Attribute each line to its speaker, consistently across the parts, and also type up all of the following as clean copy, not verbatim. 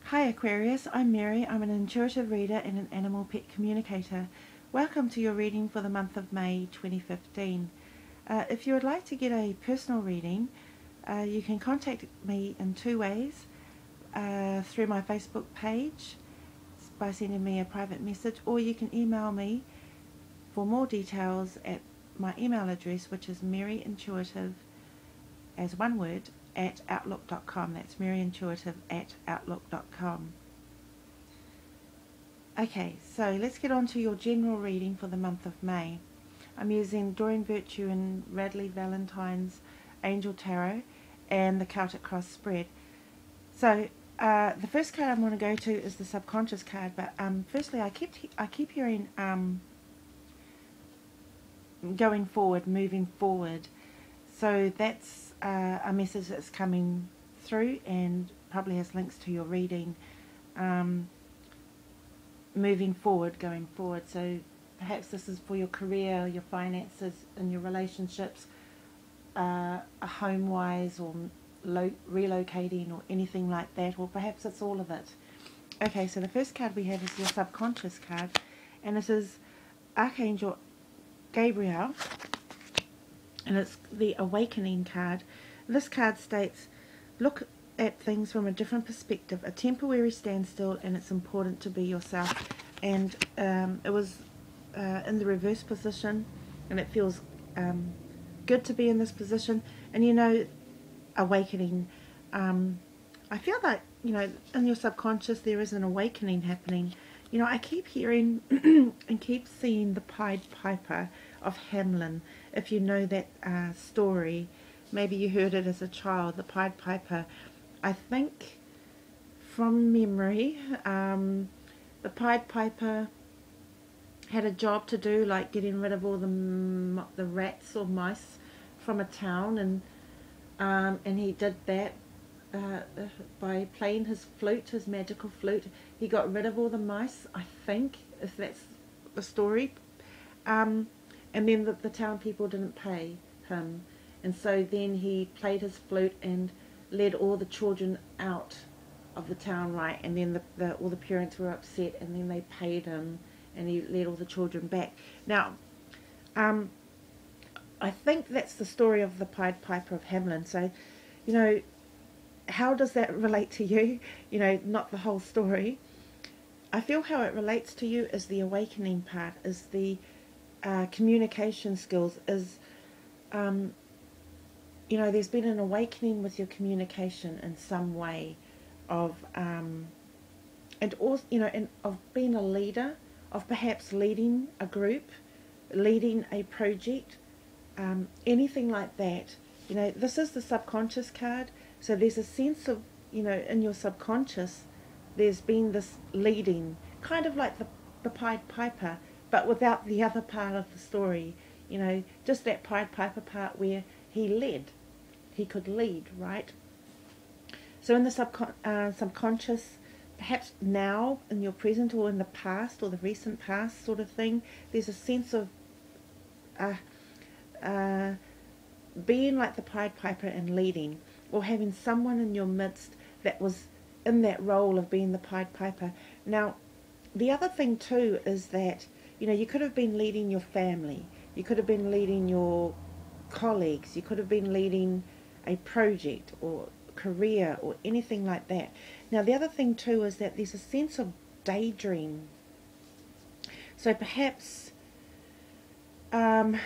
Speaker 1: Hi Aquarius, I'm Mary. I'm an intuitive reader and an animal pet communicator. Welcome to your reading for the month of May 2015. If you would like to get a personal reading, you can contact me in two ways. Through my Facebook page by sending me a private message, or you can email me for more details at my email address, which is maryintuitive as one word at outlook.com. That's maryintuitive at outlook.com. Okay, so let's get on to your general reading for the month of May. I'm using Doreen Virtue and Radley Valentine's Angel Tarot and the Celtic Cross spread. So the first card I'm going to go to is the subconscious card, but firstly I keep hearing going forward, moving forward. So that's a message that's coming through and probably has links to your reading. Moving forward, going forward. So perhaps this is for your career, your finances, and your relationships, home-wise, or relocating, or anything like that, or perhaps it's all of it. Okay, so the first card we have is your subconscious card, and it is Archangel Gabriel, and it's the Awakening card. This card states, look at things from a different perspective, a temporary standstill, and it's important to be yourself. And it was in the reverse position, and it feels good to be in this position. And you know, awakening, I feel like, you know, in your subconscious there is an awakening happening. You know, I keep hearing and keep seeing the Pied Piper of Hamelin. If you know that story, maybe you heard it as a child, the Pied Piper. I think from memory, the Pied Piper had a job to do, like getting rid of all the rats or mice from a town, and he did that by playing his flute, his magical flute. He got rid of all the mice, I think, if that's the story. And then the town people didn't pay him, and so then he played his flute and led all the children out of the town, right? And then all the parents were upset, and then they paid him, and he led all the children back. Now, I think that's the story of the Pied Piper of Hamelin. So, you know, how does that relate to you? You know, not the whole story. I feel how it relates to you is the awakening part, is the communication skills, is you know, there's been an awakening with your communication in some way, of and also, you know, and of being a leader, of perhaps leading a group, leading a project, anything like that. You know, this is the subconscious card, so there's a sense of, you know, in your subconscious there's been this leading, kind of like the Pied Piper, but without the other part of the story. You know, just that Pied Piper part where he led, he could lead, right? So in the subconscious, perhaps now in your present or in the past or the recent past sort of thing, there's a sense of being like the Pied Piper and leading, or having someone in your midst that was in that role of being the Pied Piper. Now, the other thing too is that, you know, you could have been leading your family, you could have been leading your colleagues, you could have been leading a project or career or anything like that. Now, the other thing too is that there's a sense of daydream. So perhaps there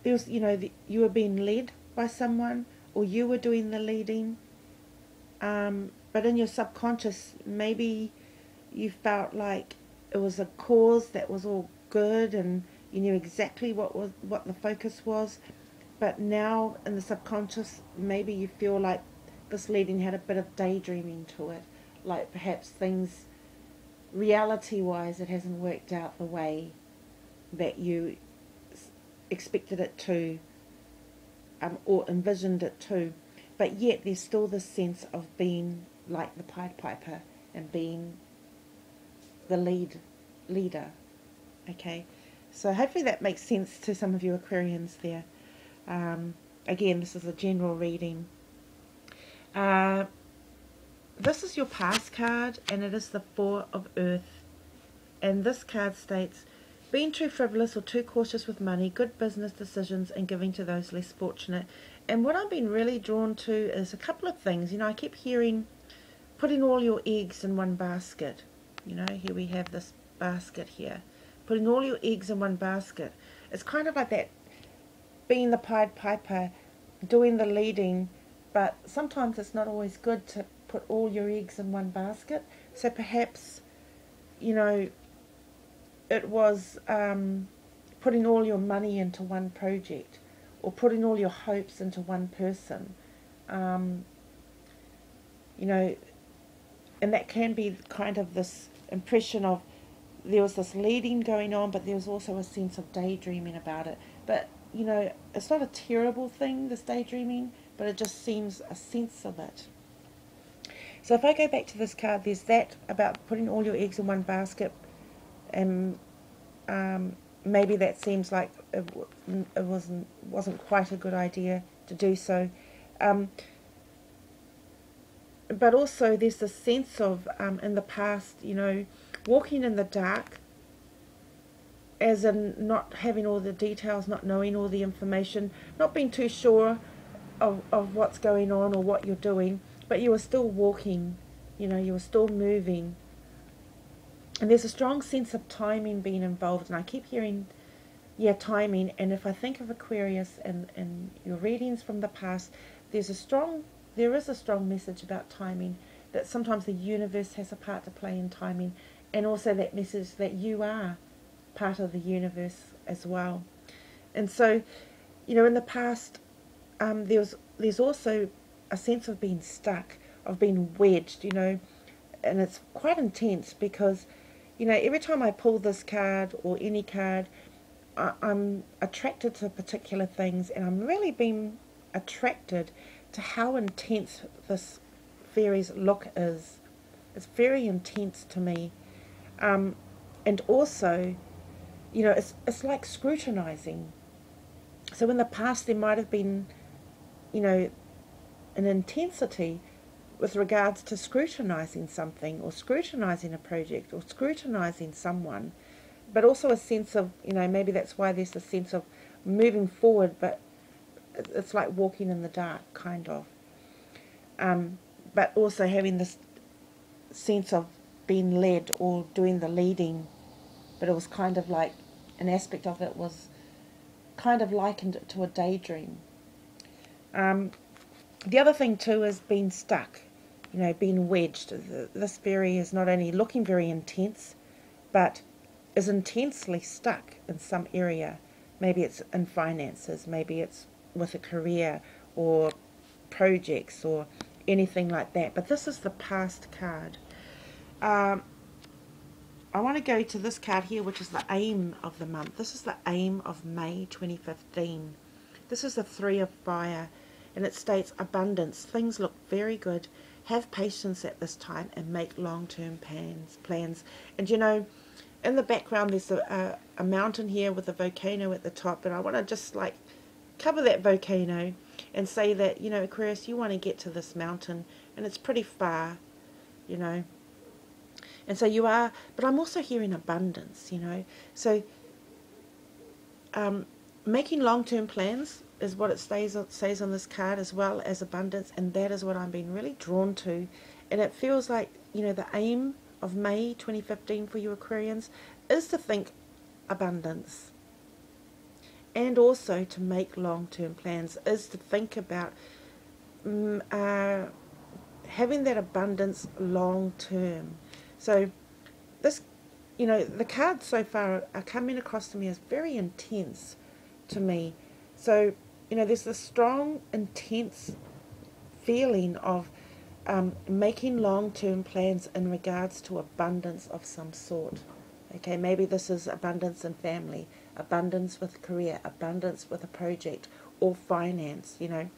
Speaker 1: was, you know, you were being led by someone, or you were doing the leading, but in your subconscious maybe you felt like it was a cause that was all good, and you knew exactly what the focus was. But now in the subconscious, maybe you feel like this leading had a bit of daydreaming to it, like perhaps things, reality-wise, it hasn't worked out the way that you expected it to, or envisioned it to. But yet there's still this sense of being like the Pied Piper and being the leader. Okay, so hopefully that makes sense to some of you Aquarians there. Again, this is a general reading. This this is your past card, and it is the Four of Earth. And this card states, being too frivolous or too cautious with money, good business decisions, and giving to those less fortunate. And what I've been really drawn to is a couple of things. You know, I keep hearing putting all your eggs in one basket. You know, here we have this basket here. Putting all your eggs in one basket. It's kind of like that, being the Pied Piper, doing the leading, but sometimes it's not always good to put all your eggs in one basket. So perhaps, you know, it was putting all your money into one project, or putting all your hopes into one person. You know, and that can be kind of this impression of there was this leading going on, but there was also a sense of daydreaming about it. But, you know, it's not a terrible thing, this daydreaming, but it just seems a sense of it. So if I go back to this card, there's that about putting all your eggs in one basket, and maybe that seems like it wasn't quite a good idea to do so. But also there's this sense of, in the past, you know, walking in the dark, as in not having all the details, not knowing all the information, not being too sure of what's going on or what you're doing, but you were still walking, you know, you were still moving. And there's a strong sense of timing being involved, and I keep hearing, yeah, timing. And if I think of Aquarius and your readings from the past, there is a strong message about timing, that sometimes the universe has a part to play in timing, and also that message that you are part of the universe as well. And so, you know, in the past, there's also a sense of being stuck, of being wedged, you know, and it's quite intense because, you know, every time I pull this card or any card, I'm attracted to particular things, and I'm really being attracted to how intense this fairy's look is. It's very intense to me. And also, you know, it's like scrutinizing. So in the past there might have been, you know, an intensity with regards to scrutinizing something, or scrutinizing a project, or scrutinizing someone, but also a sense of, you know, maybe that's why there's a sense of moving forward, but it's like walking in the dark, kind of. But also having this sense of being led or doing the leading, but it was kind of like, an aspect of it was kind of likened to a daydream. The other thing too is being stuck, you know, being wedged. This fairy is not only looking very intense, but is intensely stuck in some area. Maybe it's in finances, maybe it's with a career or projects or anything like that. But this is the past card. I want to go to this card here, which is the aim of the month. This is the aim of May 2015. This is the Three of Fire, and it states abundance. Things look very good. Have patience at this time and make long-term plans. And you know, in the background there's a mountain here with a volcano at the top, and I want to just like cover that volcano and say that, you know, Aquarius, you want to get to this mountain, and it's pretty far, you know. And so you are, but I'm also hearing abundance, you know. So making long-term plans is what it says on this card, as well as abundance, and that is what I'm being really drawn to. And it feels like, you know, the aim of May 2015 for you Aquarians is to think abundance, and also to make long-term plans, is to think about having that abundance long-term. So this, you know, the cards so far are coming across to me as very intense to me. So, you know, there's this strong, intense feeling of making long-term plans in regards to abundance of some sort. Okay, maybe this is abundance in family, abundance with career, abundance with a project, or finance, you know.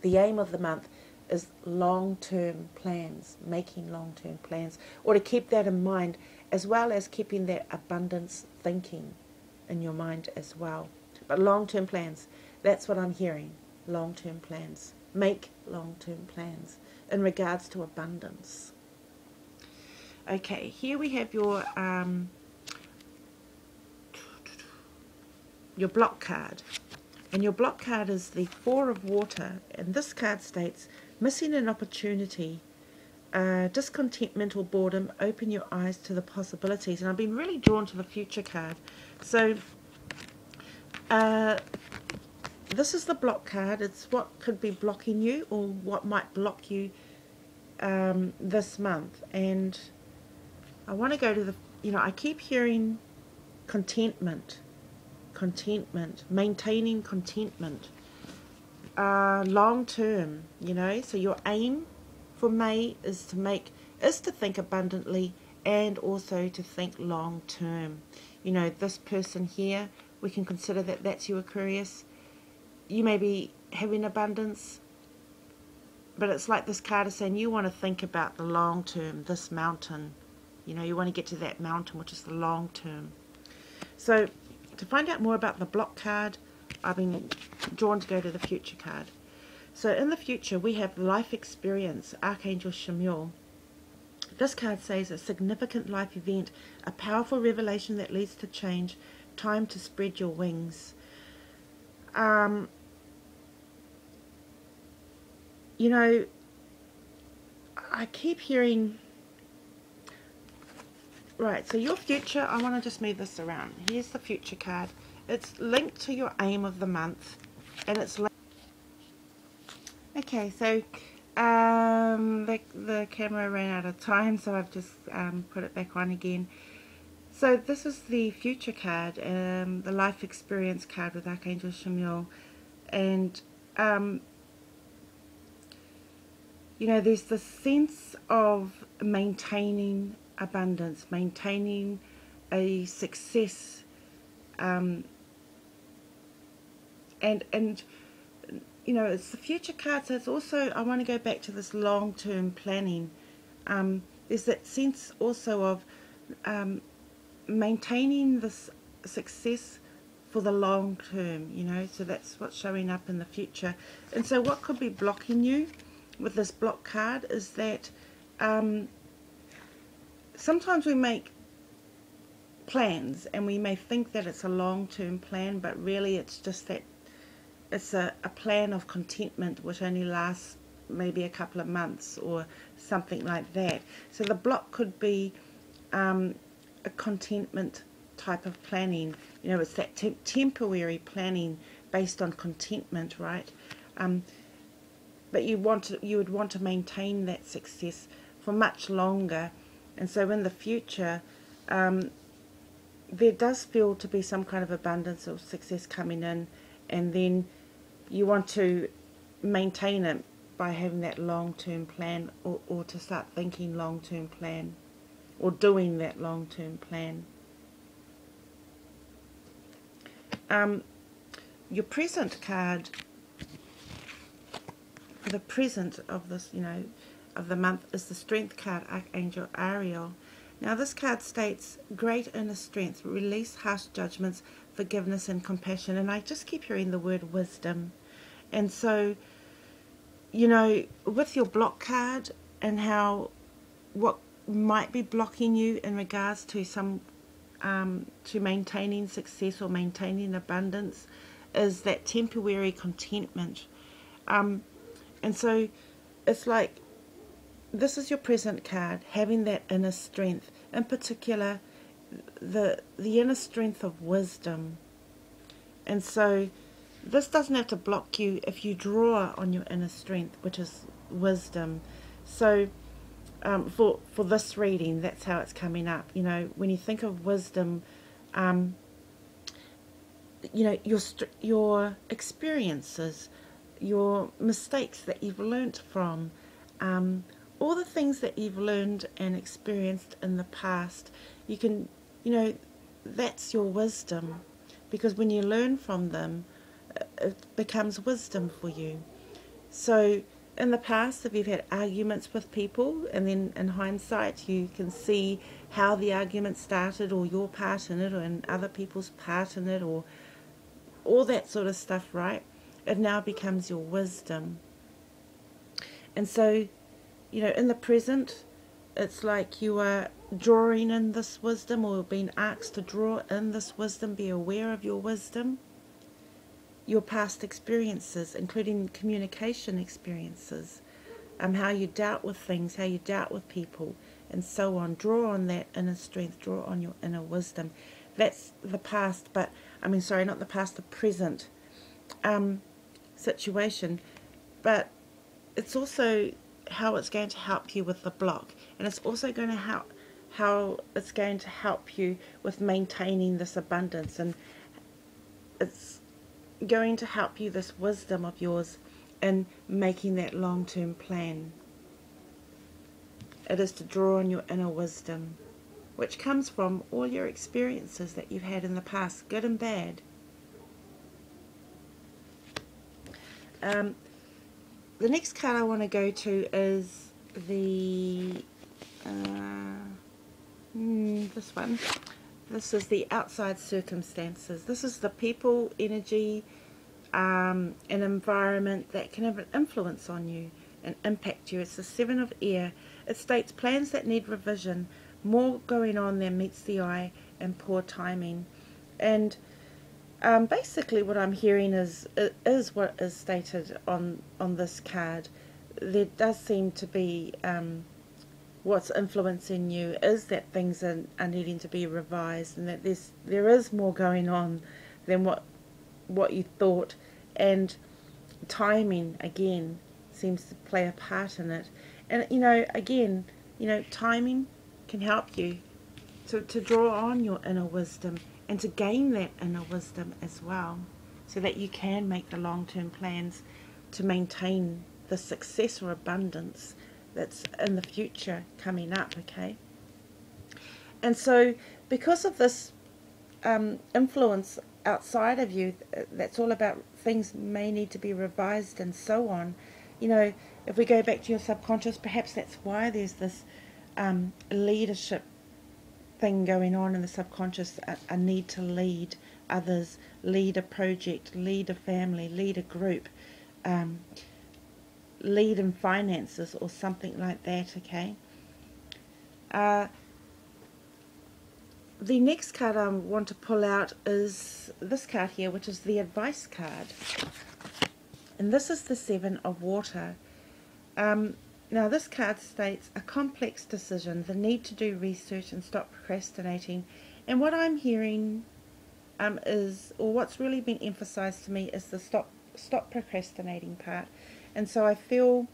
Speaker 1: The aim of the month is long-term plans, making long-term plans, or to keep that in mind, as well as keeping that abundance thinking in your mind as well. But long-term plans, that's what I'm hearing, long-term plans. Make long-term plans. in regards to abundance. Okay, here we have your block card. And your block card is the Four of Water. And this card states, missing an opportunity, discontentment or boredom, open your eyes to the possibilities. And I've been really drawn to the future card. So this is the block card. It's what could be blocking you or what might block you this month. And I want to go to the, I keep hearing contentment, maintaining contentment, long term, so your aim for May is to think abundantly and also to think long term. This person here, we can consider that that's you, Aquarius. You may be having abundance, but it's like this card is saying you want to think about the long term, this mountain. You want to get to that mountain, which is the long term. So to find out more about the block card, I've been drawn to go to the future card. So in the future, we have life experience, Archangel Chamuel. This card says a significant life event, a powerful revelation that leads to change, time to spread your wings. I keep hearing... Right, so your future, I want to just move this around. Here's the future card. It's linked to your aim of the month, and it's linked. Okay, so the camera ran out of time, so I've just put it back on again. So this is the future card, the life experience card with Archangel Chamuel, and there's the sense of maintaining abundance, maintaining a success, and it's the future card, so it's also, I want to go back to this long-term planning. There's that sense also of maintaining this success for the long term, so that's what's showing up in the future. And so what could be blocking you with this block card is that sometimes we make plans and we may think that it's a long-term plan, but really it's just that it's a plan of contentment which only lasts maybe a couple of months or something like that. So the block could be a contentment type of planning. It's that temporary planning based on contentment, right? But you would want to maintain that success for much longer. And so in the future, there does feel to be some kind of abundance or success coming in, and then you want to maintain it by having that long-term plan, or to start thinking long-term plan, or doing that long-term plan. Your present card, for the present of this, of the month, is the Strength card, Archangel Ariel. Now this card states, great inner strength, release harsh judgments, forgiveness and compassion. And I just keep hearing the word wisdom. And so, with your block card and what might be blocking you in regards to to maintaining success or maintaining abundance, is that temporary contentment. And so it's like, this is your present card, having that inner strength, in particular the inner strength of wisdom. And so this doesn't have to block you if you draw on your inner strength, which is wisdom. So for this reading, that's how it's coming up. When you think of wisdom, your experiences, your mistakes that you've learnt from, all the things that you've learned and experienced in the past, you can, that's your wisdom, because when you learn from them, it becomes wisdom for you. So in the past, if you've had arguments with people, and then in hindsight you can see how the argument started, or your part in it, or in other people's part in it, or all that sort of stuff, right? It now becomes your wisdom. And so you know, in the present, it's like you are drawing in this wisdom, or being asked to draw in this wisdom. Be aware of your wisdom, your past experiences, including communication experiences, how you dealt with things, how you dealt with people, and so on. Draw on that inner strength, draw on your inner wisdom. That's the past, but, I mean, sorry, not the past, the present situation. But it's also how it's going to help you with the block, and it's also going to help how it's going to help you with maintaining this abundance, and it's going to help you, this wisdom of yours, in making that long-term plan. It is to draw on your inner wisdom, which comes from all your experiences that you've had in the past, good and bad. The next card I want to go to is the this one. This is the outside circumstances. This is the people, energy, an environment that can have an influence on you and impact you. It's the Seven of Air. It states plans that need revision, more going on than meets the eye, and poor timing. And basically what I'm hearing is what is stated on this card. There does seem to be what's influencing you is that things are needing to be revised, and that there is more going on than what you thought, and timing again seems to play a part in it. And again, timing can help you to draw on your inner wisdom and to gain that inner wisdom as well, so that you can make the long-term plans to maintain the success or abundance that's in the future coming up, okay? And so because of this influence outside of you, that's all about things may need to be revised and so on. If we go back to your subconscious, perhaps that's why there's this leadership thing going on in the subconscious, a need to lead others, lead a project, lead a family, lead a group, lead in finances or something like that, okay? The next card I want to pull out is this card here, which is the advice card. And this is the Seven of Water. Now this card states a complex decision, the need to do research and stop procrastinating. And what I'm hearing is, or what's really been emphasized to me, is the stop procrastinating part. And so I feel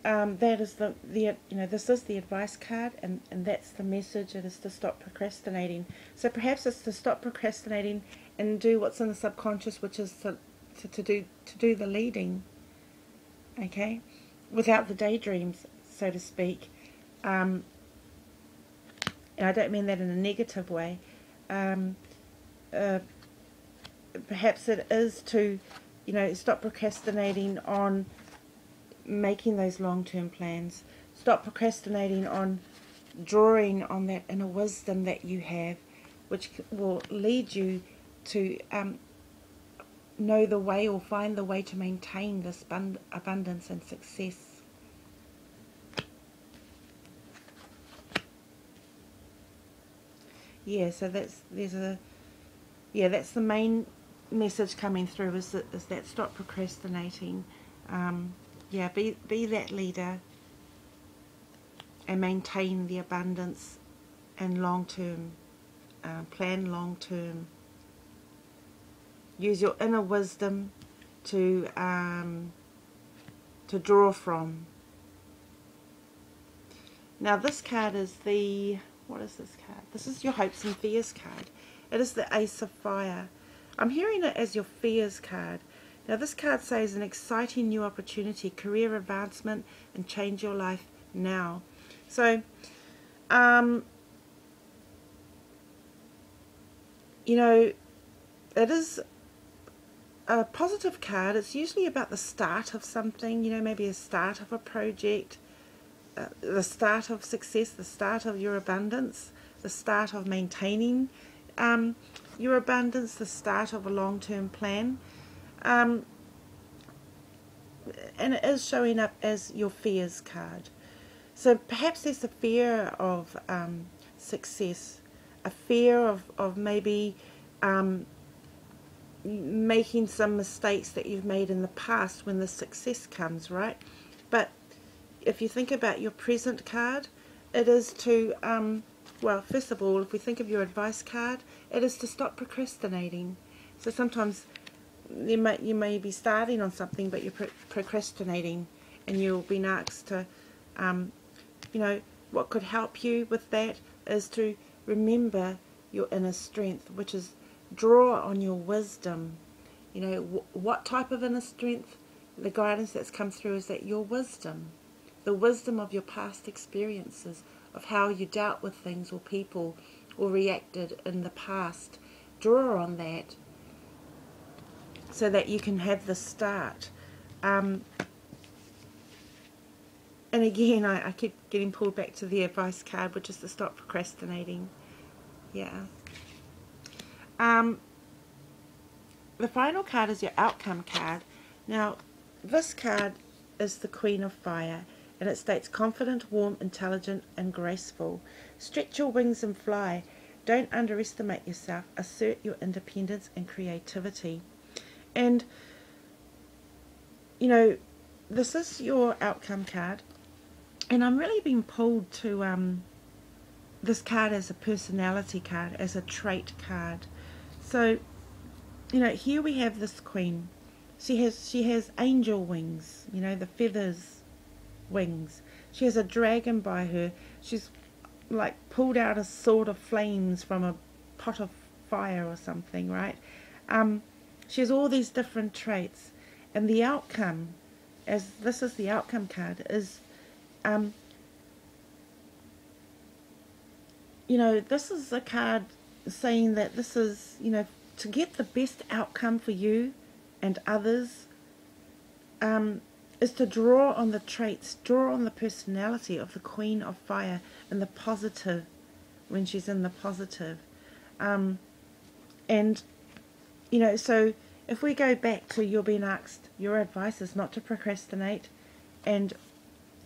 Speaker 1: that is this is the advice card, and that's the message. It is to stop procrastinating. So perhaps it's to stop procrastinating and do what's in the subconscious, which is to do the leading, okay, without the daydreams, so to speak. And I don't mean that in a negative way. Perhaps it is to stop procrastinating on making those long-term plans. Stop procrastinating on drawing on that inner wisdom that you have, which will lead you to know the way, or find the way to maintain this abundance and success. Yeah, so that's the main message coming through, is that stop procrastinating. Yeah, be that leader and maintain the abundance and long-term, plan long-term. Use your inner wisdom to draw from. Now this card is what is this card? This is your hopes and fears card. It is the Ace of Fire. I'm hearing it as your fears card. Now this card says an exciting new opportunity, career advancement, and change your life now. So, it is a positive card. It's usually about the start of something, maybe a start of a project, the start of success, the start of your abundance, the start of maintaining your abundance, the start of a long-term plan. And it is showing up as your fears card. So perhaps there's a fear of success, a fear of maybe making some mistakes that you've made in the past when the success comes, right? But if you think about your present card, it is to, well, first of all, if we think of your advice card, it is to stop procrastinating. So sometimes you may be starting on something, but you're procrastinating, and you'll be asked to, you know, what could help you with that is to remember your inner strength, which is draw on your wisdom. You know, what type of inner strength? The guidance that's come through is that your wisdom, the wisdom of your past experiences, of how you dealt with things or people or reacted in the past. Draw on that so that you can have the start. And again, I keep getting pulled back to the advice card, which is to stop procrastinating. Yeah. The final card is your outcome card. Now, this card is the Queen of Fire, and it states confident, warm, intelligent, and graceful. Stretch your wings and fly. Don't underestimate yourself. Assert your independence and creativity. And, you know, this is your outcome card, and I'm really being pulled to this card as a personality card, as a trait card. So, you know, here we have this queen. She has angel wings, you know, the feathers wings. She has a dragon by her. She's like pulled out a sword of flames from a pot of fire or something, right? She has all these different traits, and the outcome, as this is the outcome card, is you know, this is a card saying that this is, you know, to get the best outcome for you and others, is to draw on the traits, draw on the personality of the Queen of Fire in the positive, when she's in the positive. And, you know, so if we go back to you're being asked, your advice is not to procrastinate, and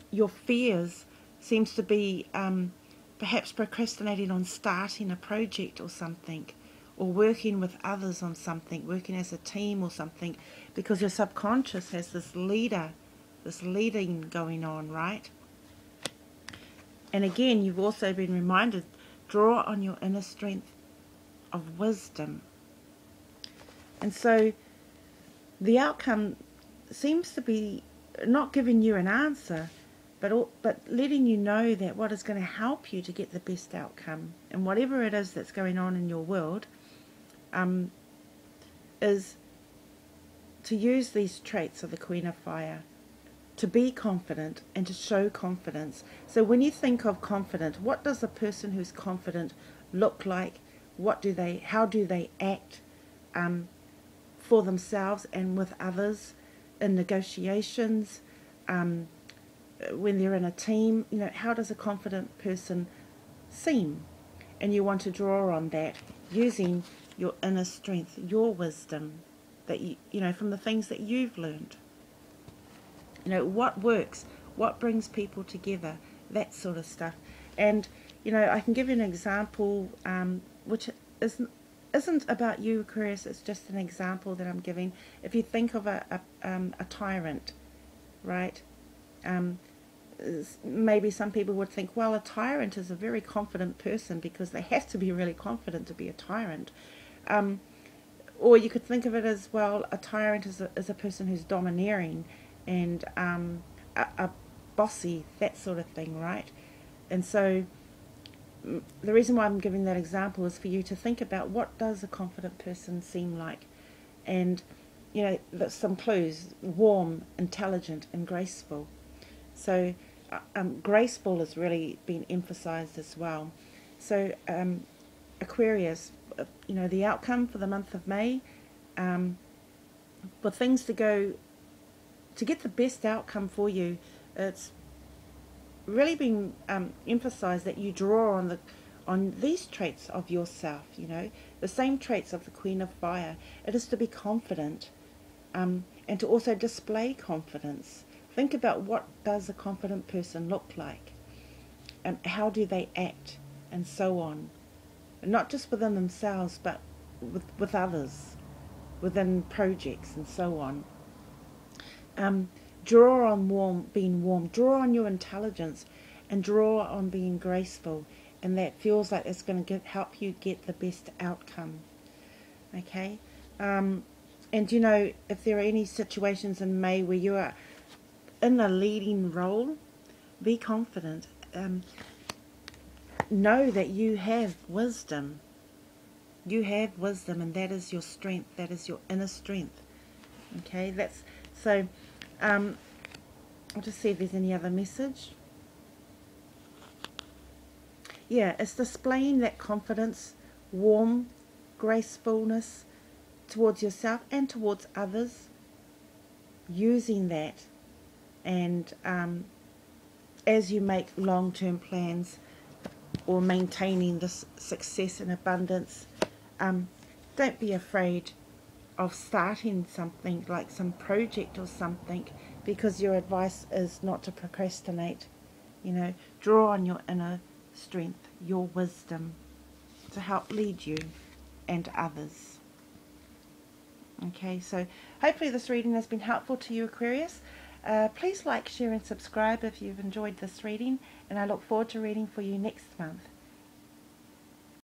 Speaker 1: your fears seems to be perhaps procrastinating on starting a project or something, or working with others on something, working as a team or something, because your subconscious has this leading going on, right? And again, you've also been reminded, draw on your inner strength of wisdom. And so the outcome seems to be not giving you an answer, but letting you know that what is going to help you to get the best outcome, and whatever it is that's going on in your world, is to use these traits of the Queen of Fire, to be confident and to show confidence. So when you think of confident, what does a person who's confident look like? How do they act for themselves and with others in negotiations, when they're in a team? You know, how does a confident person seem? And you want to draw on that using your inner strength, your wisdom, that you know, from the things that you've learned. You know, what works, what brings people together, that sort of stuff. And, you know, I can give you an example, which isn't about you, Aquarius. It's just an example that I'm giving. If you think of a tyrant, right? Maybe some people would think, well, a tyrant is a very confident person, because they have to be really confident to be a tyrant. Or you could think of it as, well, a tyrant is a person who's domineering and a bossy, that sort of thing, right? And so the reason why I'm giving that example is for you to think about, what does a confident person seem like? And, you know, there's some clues: warm, intelligent, and graceful. So graceful has really been emphasized as well. So Aquarius, you know, the outcome for the month of May, for things to go, to get the best outcome for you, it's really been emphasized that you draw on these traits of yourself, you know, the same traits of the Queen of Fire. It is to be confident, and to also display confidence. Think about, what does a confident person look like? how do they act, and so on. Not just within themselves, but with others, within projects and so on. Draw on being warm, draw on your intelligence, and draw on being graceful, and that feels like it's going to help you get the best outcome. Okay, and you know, if there are any situations in May where you are in a leading role, be confident. Know that you have wisdom. You have wisdom, and that is your strength. That is your inner strength. Okay, that's so. I'll just see if there's any other message. Yeah, it's displaying that confidence, warm, gracefulness towards yourself and towards others. Using that, and as you make long-term plans or maintaining this success and abundance, don't be afraid of starting something like some project or something, because your advice is not to procrastinate. You know, draw on your inner strength, your wisdom, to help lead you and others. Okay, so hopefully this reading has been helpful to you, Aquarius. Please like, share and subscribe if you've enjoyed this reading, and I look forward to reading for you next month.